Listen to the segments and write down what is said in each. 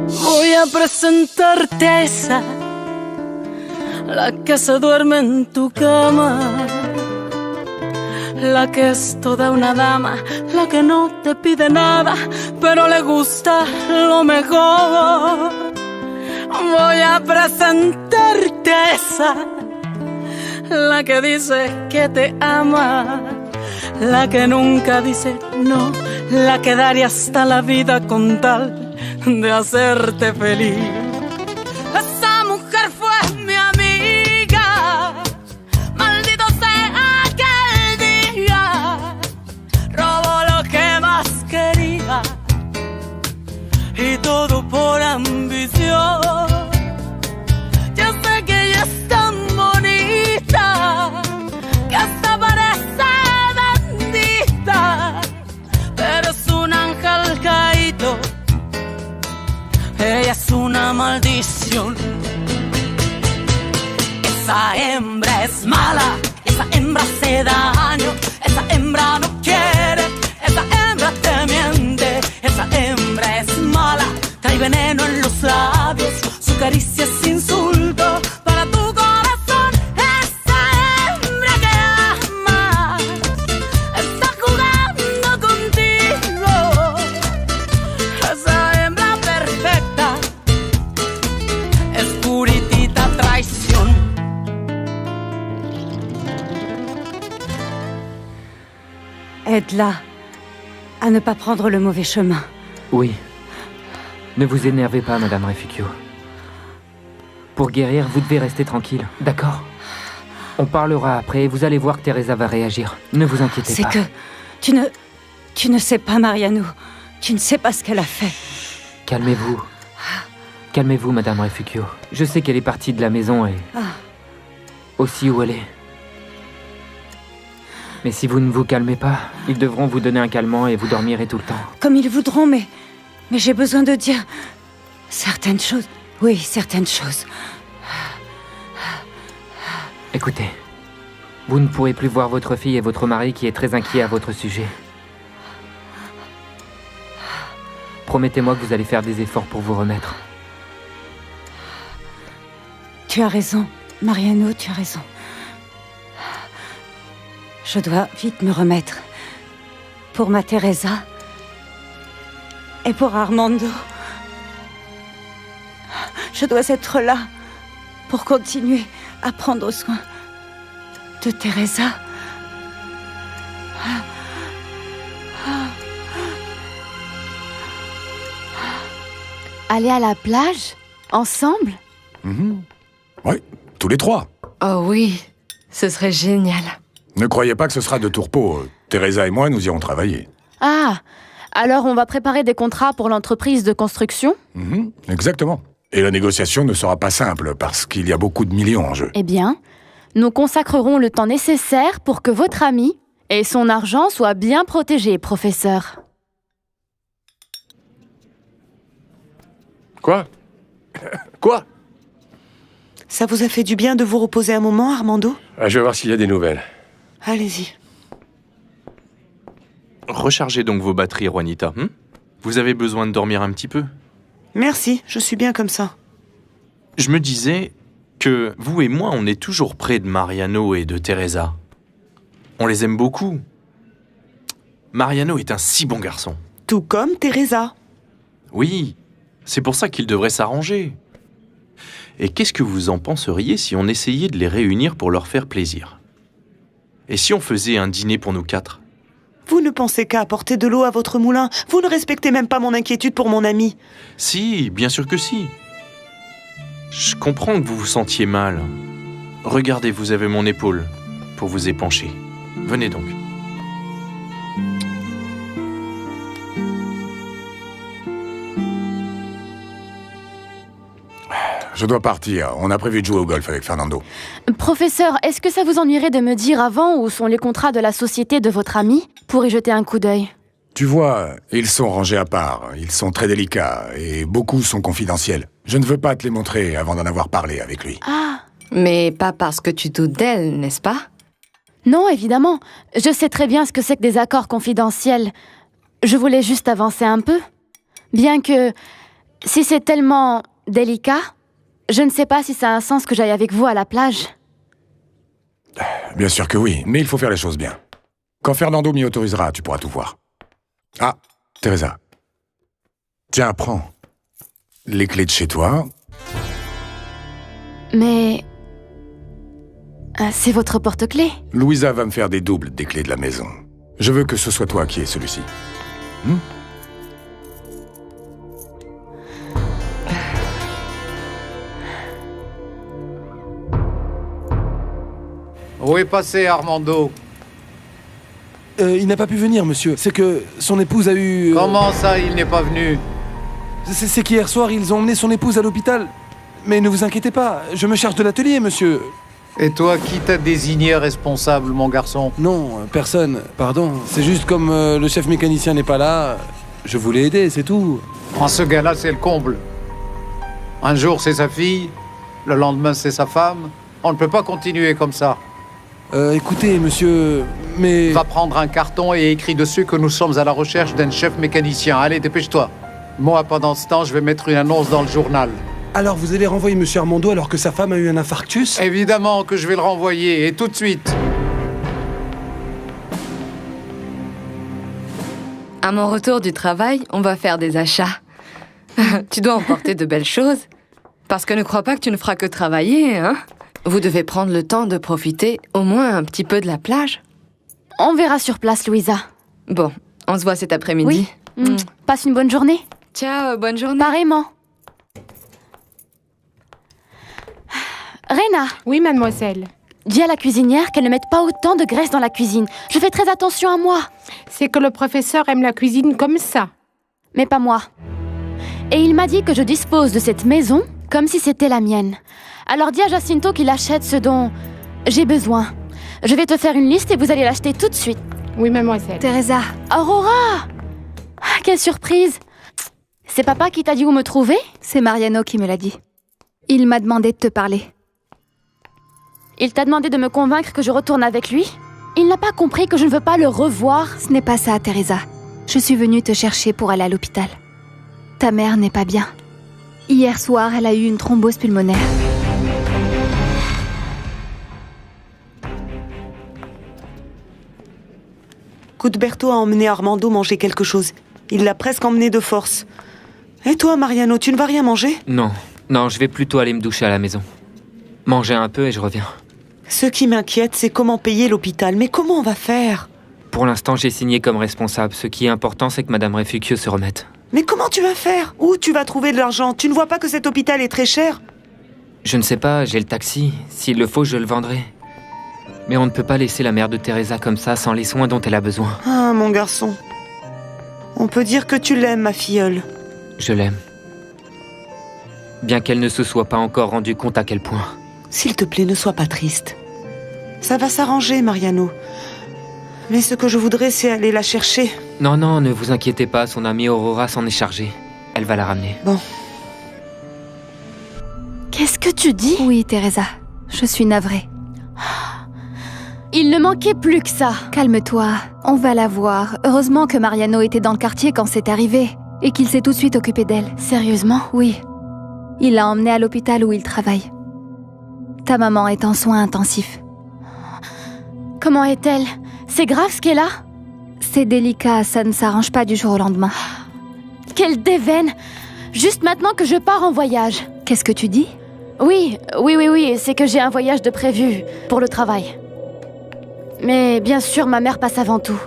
Voy a presentarte esa, la que se duerme en tu cama, la que es toda una dama, la que no te pide nada, pero le gusta lo mejor. Voy a presentarte esa, la que dice que te ama, la que nunca dice no, la que daría hasta la vida con tal de hacerte feliz. Esa mujer fue mi amiga, maldito sea aquel día, robó lo que más quería y todo por ambición. Yo sé que ella es tan bonita que hasta parece bendita, pero es un ángel caído. Ella es una maldición. Esa hembra es mala, esa hembra hace daño, esa hembra no quiere, esa hembra te miente, esa hembra es mala, trae veneno en los labios, su caricia es insulto para tu corazón. Esa hembra que ama está jugando contigo. Esa hembra perfecta es puritita traición. Aide-la à ne pas prendre le mauvais chemin. Oui. Ne vous énervez pas, Madame Refugio. Pour guérir, vous devez rester tranquille, d'accord? On parlera après et vous allez voir que Teresa va réagir. Ne vous inquiétez pas. C'est que... Tu ne sais pas, Mariano. Tu ne sais pas ce qu'elle a fait. Calmez-vous. Calmez-vous, Madame Refugio. Je sais qu'elle est partie de la maison et... aussi où elle est. Mais si vous ne vous calmez pas, ils devront vous donner un calmant et vous dormirez tout le temps. Comme ils voudront, mais j'ai besoin de dire certaines choses. Oui, certaines choses. Écoutez, vous ne pourrez plus voir votre fille et votre mari qui est très inquiet à votre sujet. Promettez-moi que vous allez faire des efforts pour vous remettre. Tu as raison, Mariano, tu as raison. Je dois vite me remettre. Pour ma Teresa et pour Armando. Je dois être là pour continuer à prendre soin de Teresa. Aller à la plage? Ensemble? Oui, tous les trois. Oh oui, ce serait génial. Ne croyez pas que ce sera de tourpeau. Teresa et moi, nous irons travailler. Ah, alors on va préparer des contrats pour l'entreprise de construction? Exactement. Et la négociation ne sera pas simple, parce qu'il y a beaucoup de millions en jeu. Eh bien, nous consacrerons le temps nécessaire pour que votre ami et son argent soient bien protégés, professeur. Quoi? Quoi? Ça vous a fait du bien de vous reposer un moment, Armando? Je vais voir s'il y a des nouvelles. Allez-y. Rechargez donc vos batteries, Juanita. Vous avez besoin de dormir un petit peu? Merci, je suis bien comme ça. Je me disais que vous et moi, on est toujours près de Mariano et de Teresa. On les aime beaucoup. Mariano est un si bon garçon. Tout comme Teresa. Oui, c'est pour ça qu'ils devraient s'arranger. Et qu'est-ce que vous en penseriez si on essayait de les réunir pour leur faire plaisir? Et si on faisait un dîner pour nous quatre? Vous ne pensez qu'à apporter de l'eau à votre moulin. Vous ne respectez même pas mon inquiétude pour mon ami. Si, bien sûr que si. Je comprends que vous vous sentiez mal. Regardez, vous avez mon épaule pour vous épancher. Venez donc. Je dois partir. On a prévu de jouer au golf avec Fernando. Professeur, est-ce que ça vous ennuierait de me dire avant où sont les contrats de la société de votre ami pour y jeter un coup d'œil? Tu vois, ils sont rangés à part. Ils sont très délicats et beaucoup sont confidentiels. Je ne veux pas te les montrer avant d'en avoir parlé avec lui. Ah. Mais pas parce que tu doutes d'elle, n'est-ce pas? Non, évidemment. Je sais très bien ce que c'est que des accords confidentiels. Je voulais juste avancer un peu. Bien que, si c'est tellement délicat, je ne sais pas si ça a un sens que j'aille avec vous à la plage. Bien sûr que oui, mais il faut faire les choses bien. Quand Fernando m'y autorisera, tu pourras tout voir. Ah, Teresa. Tiens, prends. Les clés de chez toi. Mais... c'est votre porte-clés. Louisa va me faire des doubles des clés de la maison. Je veux que ce soit toi qui aies celui-ci. Où est passé Armando? Il n'a pas pu venir, monsieur. C'est que son épouse a eu... Comment ça, il n'est pas venu? C'est qu'hier soir, ils ont emmené son épouse à l'hôpital. Mais ne vous inquiétez pas, je me charge de l'atelier, monsieur. Et toi, qui t'a désigné responsable, mon garçon? Non, personne. Pardon. C'est juste comme le chef mécanicien n'est pas là, je voulais aider, c'est tout. En ce gars-là, c'est le comble. Un jour, c'est sa fille. Le lendemain, c'est sa femme. On ne peut pas continuer comme ça. Écoutez, monsieur, mais... Va prendre un carton et écris dessus que nous sommes à la recherche d'un chef mécanicien. Allez, dépêche-toi. Moi, pendant ce temps, je vais mettre une annonce dans le journal. Alors, vous allez renvoyer monsieur Armando alors que sa femme a eu un infarctus? Évidemment que je vais le renvoyer, et tout de suite. À mon retour du travail, on va faire des achats. Tu dois emporter de belles choses. Parce que ne crois pas que tu ne feras que travailler, hein? Vous devez prendre le temps de profiter au moins un petit peu de la plage. On verra sur place, Louisa. Bon, on se voit cet après-midi. Oui. Passe une bonne journée. Ciao, bonne journée. Pareillement. Rena. Oui, mademoiselle. Dis à la cuisinière qu'elle ne mette pas autant de graisse dans la cuisine. Je fais très attention à moi. C'est que le professeur aime la cuisine comme ça. Mais pas moi. Et il m'a dit que je dispose de cette maison comme si c'était la mienne. Alors dis à Jacinto qu'il achète ce dont j'ai besoin. Je vais te faire une liste et vous allez l'acheter tout de suite. Oui, mademoiselle. Teresa. Aurora! Quelle surprise! C'est papa qui t'a dit où me trouver? C'est Mariano qui me l'a dit. Il m'a demandé de te parler. Il t'a demandé de me convaincre que je retourne avec lui? Il n'a pas compris que je ne veux pas le revoir? Ce n'est pas ça, Teresa. Je suis venue te chercher pour aller à l'hôpital. Ta mère n'est pas bien. Hier soir, elle a eu une thrombose pulmonaire. Cuthberto a emmené Armando manger quelque chose. Il l'a presque emmené de force. Et toi, Mariano, tu ne vas rien manger? Non, je vais plutôt aller me doucher à la maison. Manger un peu et je reviens. Ce qui m'inquiète, c'est comment payer l'hôpital. Mais comment on va faire? Pour l'instant, j'ai signé comme responsable. Ce qui est important, c'est que Madame Refugio se remette. Mais comment tu vas faire? Où tu vas trouver de l'argent? Tu ne vois pas que cet hôpital est très cher? Je ne sais pas, j'ai le taxi. S'il le faut, je le vendrai. Mais on ne peut pas laisser la mère de Teresa comme ça, sans les soins dont elle a besoin. Ah, mon garçon. On peut dire que tu l'aimes, ma filleule. Je l'aime. Bien qu'elle ne se soit pas encore rendue compte à quel point. S'il te plaît, ne sois pas triste. Ça va s'arranger, Mariano. Mais ce que je voudrais, c'est aller la chercher. Non, ne vous inquiétez pas, son amie Aurora s'en est chargée. Elle va la ramener. Bon. Qu'est-ce que tu dis? Oui, Teresa. Je suis navrée. Il ne manquait plus que ça. Calme-toi, on va la voir. Heureusement que Mariano était dans le quartier quand c'est arrivé et qu'il s'est tout de suite occupé d'elle. Sérieusement? Oui. Il l'a emmenée à l'hôpital où il travaille. Ta maman est en soins intensifs. Comment est-elle? C'est grave ce qu'elle a? C'est délicat, ça ne s'arrange pas du jour au lendemain. Quelle déveine! Juste maintenant que je pars en voyage. Qu'est-ce que tu dis? Oui, c'est que j'ai un voyage de prévu pour le travail. Mais bien sûr, ma mère passe avant tout.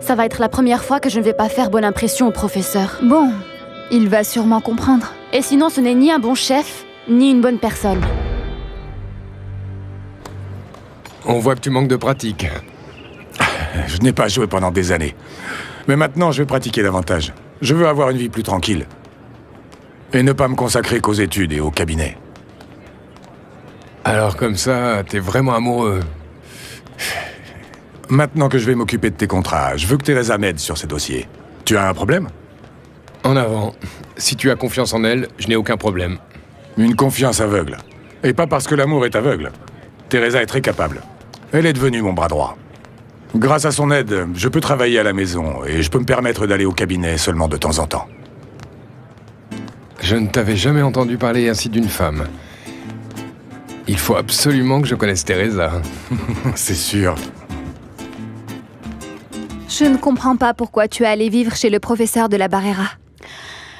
Ça va être la première fois que je ne vais pas faire bonne impression au professeur. Bon, il va sûrement comprendre. Et sinon, ce n'est ni un bon chef, ni une bonne personne. On voit que tu manques de pratique. Je n'ai pas joué pendant des années. Mais maintenant, je vais pratiquer davantage. Je veux avoir une vie plus tranquille. Et ne pas me consacrer qu'aux études et au cabinet. Alors comme ça, t'es vraiment amoureux. Maintenant que je vais m'occuper de tes contrats, je veux que Teresa m'aide sur ces dossiers. Tu as un problème? En avant. Si tu as confiance en elle, je n'ai aucun problème. Une confiance aveugle. Et pas parce que l'amour est aveugle. Teresa est très capable. Elle est devenue mon bras droit. Grâce à son aide, je peux travailler à la maison et je peux me permettre d'aller au cabinet seulement de temps en temps. Je ne t'avais jamais entendu parler ainsi d'une femme. Il faut absolument que je connaisse Teresa. C'est sûr. Je ne comprends pas pourquoi tu es allé vivre chez le professeur de la Barrera.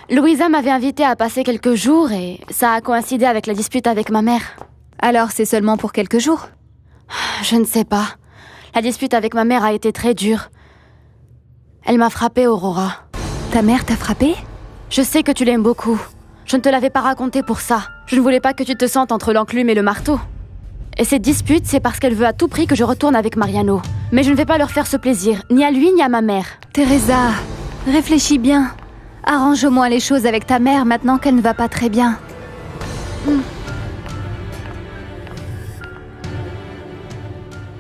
Louisa m'avait invité à passer quelques jours et ça a coïncidé avec la dispute avec ma mère. Alors c'est seulement pour quelques jours? Je ne sais pas. La dispute avec ma mère a été très dure. Elle m'a frappée, Aurora. Ta mère t'a frappée? Je sais que tu l'aimes beaucoup. Je ne te l'avais pas raconté pour ça. Je ne voulais pas que tu te sentes entre l'enclume et le marteau. Et cette dispute, c'est parce qu'elle veut à tout prix que je retourne avec Mariano. Mais je ne vais pas leur faire ce plaisir, ni à lui ni à ma mère. Teresa, réfléchis bien. Arrange au moins les choses avec ta mère maintenant qu'elle ne va pas très bien.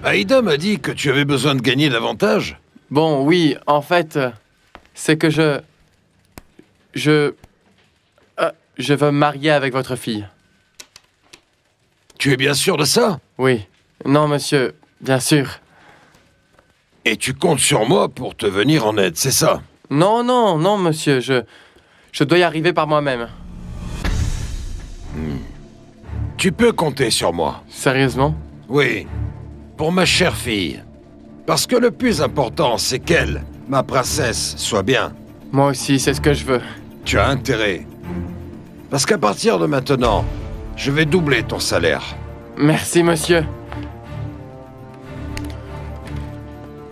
Aïda m'a dit que tu avais besoin de gagner davantage. Bon, oui, en fait, c'est que je veux me marier avec votre fille. Tu es bien sûr de ça? Oui. Non, monsieur, bien sûr. Et tu comptes sur moi pour te venir en aide, c'est ça? Non, non, non, monsieur, je dois y arriver par moi-même. Tu peux compter sur moi. Sérieusement? Oui. Pour ma chère fille. Parce que le plus important, c'est qu'elle, ma princesse, soit bien. Moi aussi, c'est ce que je veux. Tu as intérêt. Parce qu'à partir de maintenant, je vais doubler ton salaire. Merci, monsieur.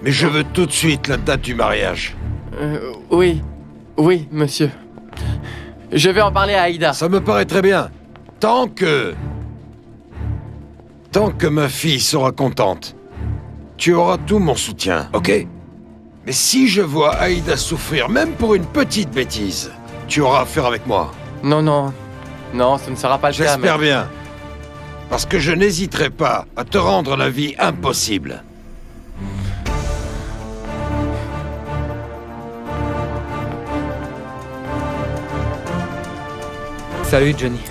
Mais je veux tout de suite la date du mariage. Oui. Oui, monsieur. Je vais en parler à Aïda. Ça me paraît très bien. Tant que ma fille sera contente, tu auras tout mon soutien, ok? Mais si je vois Aïda souffrir, même pour une petite bêtise, tu auras affaire avec moi. Non, non. Non, ce ne sera pas le cas. J'espère bien. Parce que je n'hésiterai pas à te rendre la vie impossible. Salut, Johnny.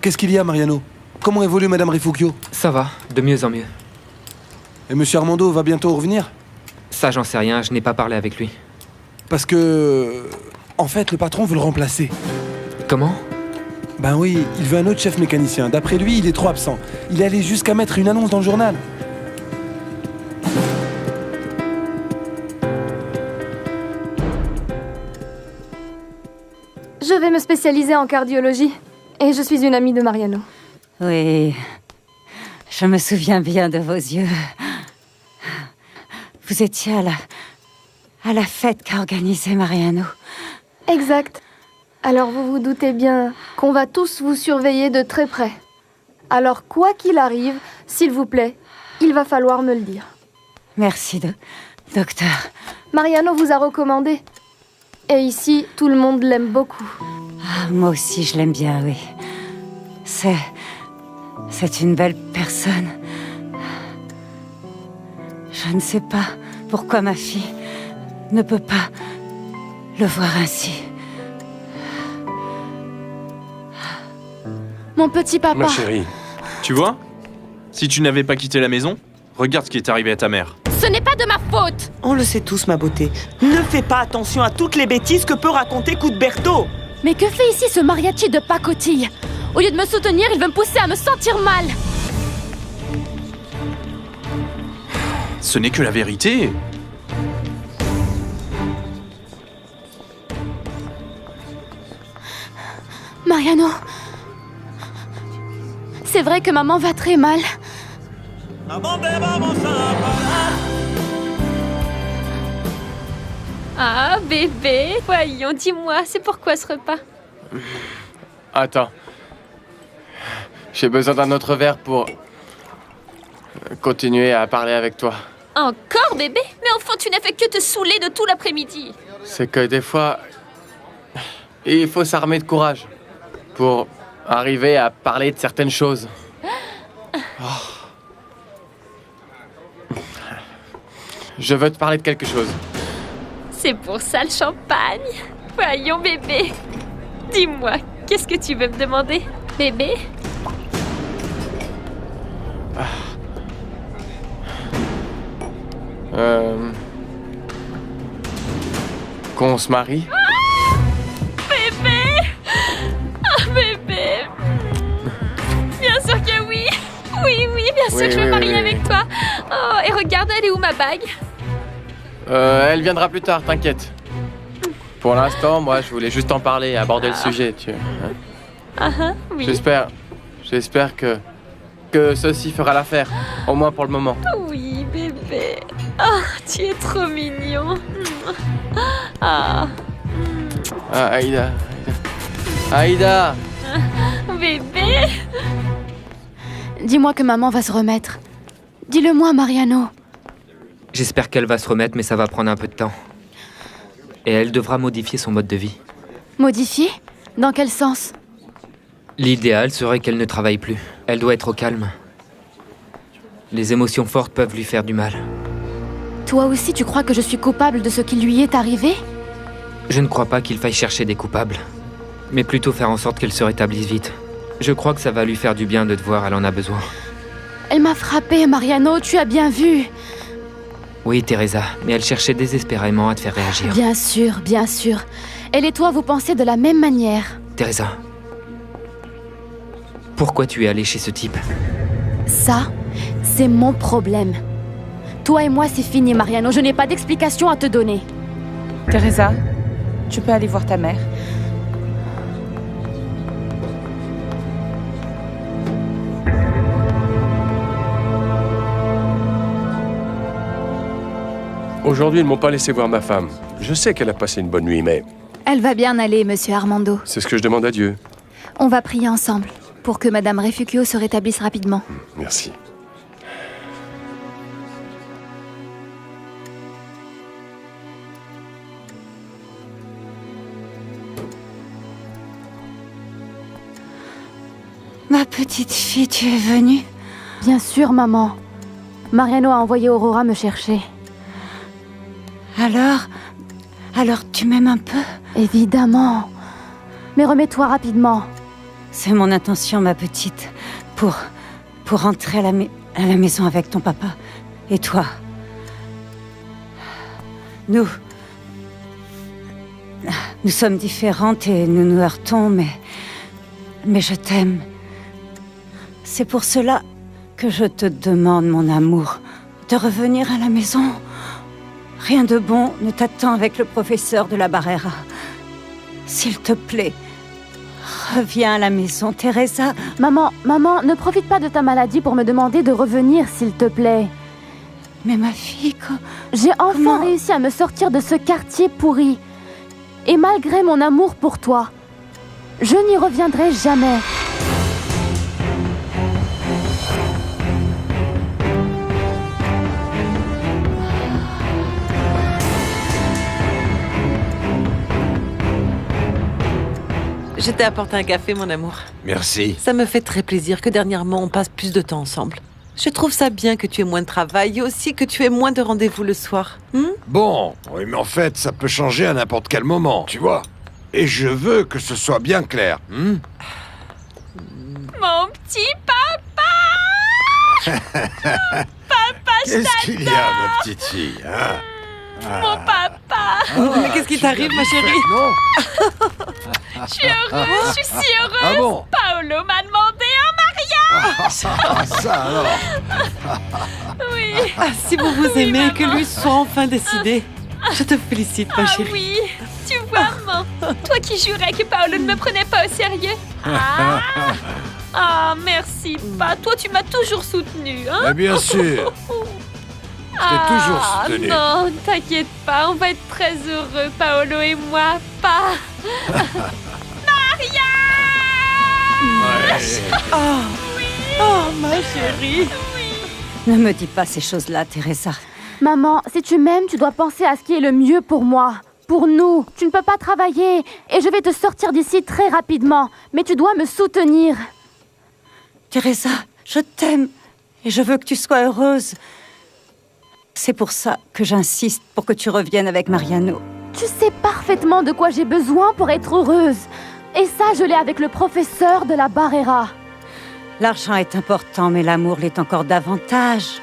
Qu'est-ce qu'il y a, Mariano? Comment évolue Madame Rifugio? Ça va, de mieux en mieux. Et Monsieur Armando va bientôt revenir? Ça, j'en sais rien, je n'ai pas parlé avec lui. Parce que... En fait, le patron veut le remplacer. Comment? Ben oui, il veut un autre chef mécanicien. D'après lui, il est trop absent. Il est allé jusqu'à mettre une annonce dans le journal. Je vais me spécialiser en cardiologie. Et je suis une amie de Mariano. Oui, je me souviens bien de vos yeux. Vous étiez à la fête qu'a organisée Mariano. Exact. Alors vous vous doutez bien qu'on va tous vous surveiller de très près. Alors quoi qu'il arrive, s'il vous plaît, il va falloir me le dire. Merci, docteur. Mariano vous a recommandé. Et ici, tout le monde l'aime beaucoup. Ah, moi aussi, je l'aime bien, oui. C'est une belle personne. Je ne sais pas pourquoi ma fille ne peut pas le voir ainsi. Mon petit papa. Ma chérie, tu vois? Si tu n'avais pas quitté la maison, regarde ce qui est arrivé à ta mère. Ce n'est pas de ma faute! On le sait tous, ma beauté. Ne fais pas attention à toutes les bêtises que peut raconter Cuthberto. Mais que fait ici ce mariachi de pacotille? Au lieu de me soutenir, il veut me pousser à me sentir mal. Ce n'est que la vérité. Mariano, c'est vrai que maman va très mal. Ah, bébé, voyons, dis-moi, c'est pourquoi ce repas? Attends. J'ai besoin d'un autre verre pour continuer à parler avec toi. Encore, bébé? Mais au fond, tu n'as fait que te saouler de tout l'après-midi. C'est que des fois, il faut s'armer de courage pour arriver à parler de certaines choses. Oh. Je veux te parler de quelque chose. C'est pour ça le champagne. Voyons, bébé. Dis-moi, qu'est-ce que tu veux me demander, bébé? Qu'on se marie? Bébé! Ah, bébé! Bien sûr que oui! Oui, bien sûr que je veux me marier avec toi. Oh, et regarde, elle est où ma bague? Elle viendra plus tard, t'inquiète. Pour l'instant, moi, je voulais juste en parler, aborder le sujet, tu vois. Oui. J'espère que ceci fera l'affaire, au moins pour le moment. Oui, bébé. Oh, tu es trop mignon. Ah. Ah, Aïda. Bébé. Dis-moi que maman va se remettre. Dis-le-moi, Mariano. J'espère qu'elle va se remettre, mais ça va prendre un peu de temps. Et elle devra modifier son mode de vie. Modifier? Dans quel sens? L'idéal serait qu'elle ne travaille plus. Elle doit être au calme. Les émotions fortes peuvent lui faire du mal. Toi aussi, tu crois que je suis coupable de ce qui lui est arrivé? Je ne crois pas qu'il faille chercher des coupables, mais plutôt faire en sorte qu'elle se rétablisse vite. Je crois que ça va lui faire du bien de te voir, elle en a besoin. Elle m'a frappée, Mariano, tu as bien vu. Oui, Teresa, mais elle cherchait désespérément à te faire réagir. Bien sûr, bien sûr. Elle et toi, vous pensez de la même manière. Teresa, pourquoi tu es allée chez ce type? Ça, c'est mon problème. Toi et moi, c'est fini, Mariano. Je n'ai pas d'explication à te donner. Teresa, tu peux aller voir ta mère. Aujourd'hui, ils m'ont pas laissé voir ma femme. Je sais qu'elle a passé une bonne nuit, mais Elle va bien aller, monsieur Armando. c'est ce que je demande à Dieu. On va prier ensemble pour que madame Refugio se rétablisse rapidement. Merci. Ma petite fille, tu es venue? Bien sûr, maman. Mariano a envoyé Aurora me chercher. Alors tu m'aimes un peu? Évidemment. Mais remets-toi rapidement. C'est mon intention, ma petite, pour rentrer à la maison avec ton papa et toi. Nous sommes différentes et nous nous heurtons, mais je t'aime. C'est pour cela que je te demande, mon amour, de revenir à la maison. Rien de bon ne t'attend avec le professeur de la Barrera. S'il te plaît, reviens à la maison, Teresa. Maman, ne profite pas de ta maladie pour me demander de revenir, s'il te plaît. Mais ma fille, j'ai enfin réussi à me sortir de ce quartier pourri. Et malgré mon amour pour toi, je n'y reviendrai jamais. Je t'ai apporté un café, mon amour. Merci. Ça me fait très plaisir que dernièrement on passe plus de temps ensemble. Je trouve ça bien que tu aies moins de travail et aussi que tu aies moins de rendez-vous le soir. Bon, oui, mais en fait, ça peut changer à n'importe quel moment, tu vois. Et je veux que ce soit bien clair. Mon petit papa. Papa, je Qu'est-ce qu'il y a, t'adore. ma petite fille, hein? Mon papa. Mais qu'est-ce qui t'arrive, ma chérie? Non. Je suis heureuse, je suis si heureuse. Ah bon? Paolo m'a demandé un mariage. Ça alors. Oui. Ah, si vous vous aimez, que lui soit enfin décidé. Je te félicite, ma chérie. Oui, tu vois, maman. Toi qui jurais que Paolo ne me prenait pas au sérieux. Ah, merci, pas. Toi, tu m'as toujours soutenue, hein? Mais bien sûr. Je t'ai toujours soutenu. Non, t'inquiète pas, on va être très heureux, Paolo et moi, pas. Maria! Oh, ma chérie. Ne me dis pas ces choses-là, Teresa. Maman, si tu m'aimes, tu dois penser à ce qui est le mieux pour moi. Pour nous. Tu ne peux pas travailler. Et je vais te sortir d'ici très rapidement. Mais tu dois me soutenir. Teresa, je t'aime et je veux que tu sois heureuse. C'est pour ça que j'insiste pour que tu reviennes avec Mariano. Tu sais parfaitement de quoi j'ai besoin pour être heureuse. Et ça, je l'ai avec le professeur de la Barrera. L'argent est important, mais l'amour l'est encore davantage.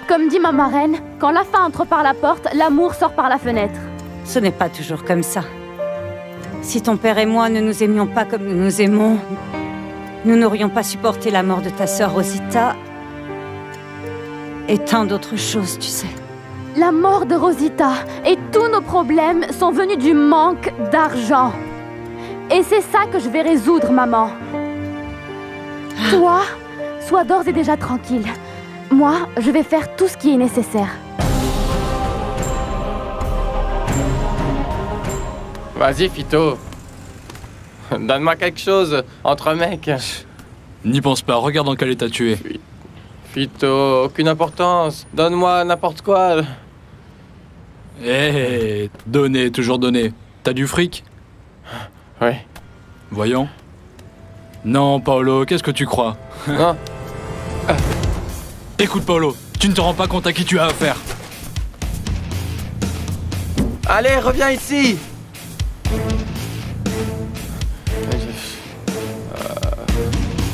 Comme dit ma marraine, quand la faim entre par la porte, l'amour sort par la fenêtre. Ce n'est pas toujours comme ça. Si ton père et moi ne nous aimions pas comme nous nous aimons, nous n'aurions pas supporté la mort de ta sœur Rosita et tant d'autres choses, tu sais. La mort de Rosita et tous nos problèmes sont venus du manque d'argent. Et c'est ça que je vais résoudre, maman. Toi, sois d'ores et déjà tranquille. Moi, je vais faire tout ce qui est nécessaire. Vas-y, Fito. Donne-moi quelque chose, entre mecs. N'y pense pas, regarde dans quel état tu es. Fito, aucune importance. Donne-moi n'importe quoi. Eh, donner, toujours donner. T'as du fric? Oui. Voyons. Non, Paolo, qu'est-ce que tu crois? Non. Écoute, Paolo, tu ne te rends pas compte à qui tu as affaire. Allez, reviens ici.